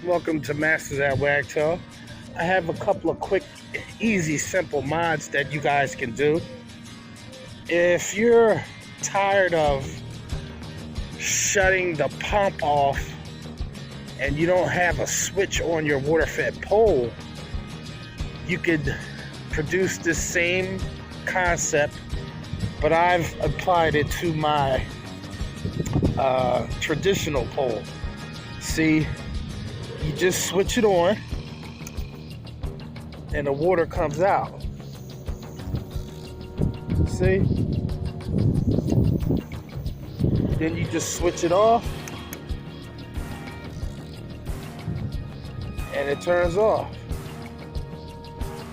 Welcome to Masters at Wagtail. I have a couple of quick, easy, simple mods that you guys can do. If you're tired of shutting the pump off and you don't have a switch on your water-fed pole, you could produce this same concept, but I've applied it to my traditional pole. See, you just switch it on and the water comes out. See? Then you just switch it off and it turns off.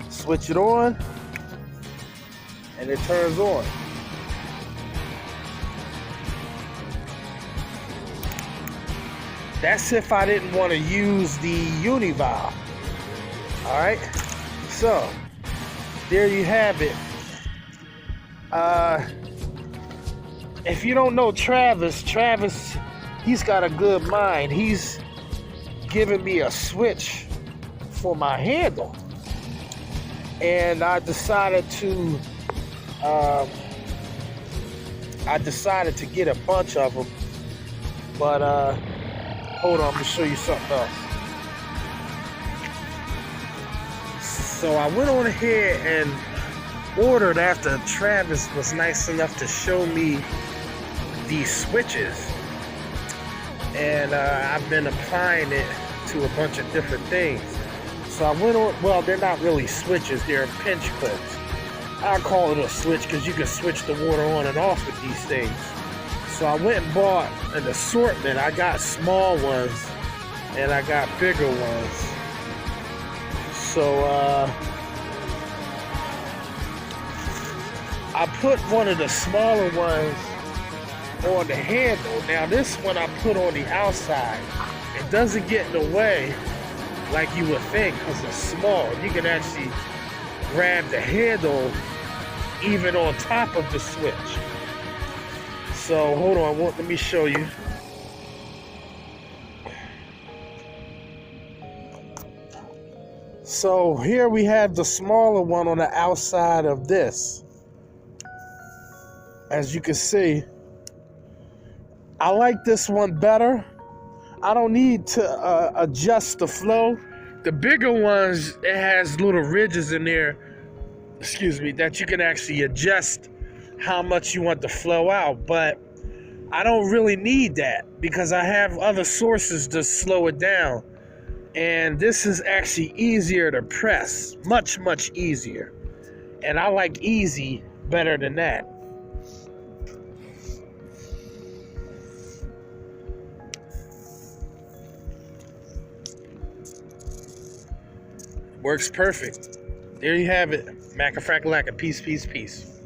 Switch it on and it turns on. That's if I didn't want to use the univalve. Alright, so there you have it. If you don't know Travis, he's got a good mind. He's giving me a switch for my handle. And I decided to get a bunch of them. But hold on, I'm gonna show you something else. So I went on ahead and ordered after Travis was nice enough to show me these switches. And I've been applying it to a bunch of different things. So I went on, well, they're not really switches, they're pinch clips. I call it a switch because you can switch the water on and off with these things. So I went and bought an assortment. I got small ones and I got bigger ones. So I put one of the smaller ones on the handle. Now this one I put on the outside. It doesn't get in the way like you would think because it's small. You can actually grab the handle even on top of the switch. So hold on, let me show you. So here we have the smaller one on the outside of this. As you can see, I like this one better. I don't need to adjust the flow. The bigger ones, it has little ridges in there, that you can actually adjust how much you want the flow out, but I don't really need that because I have other sources to slow it down. And this is actually easier to press, much easier. And I like easy better than that. Works perfect. There you have it. Maca-frac-lacka. Peace.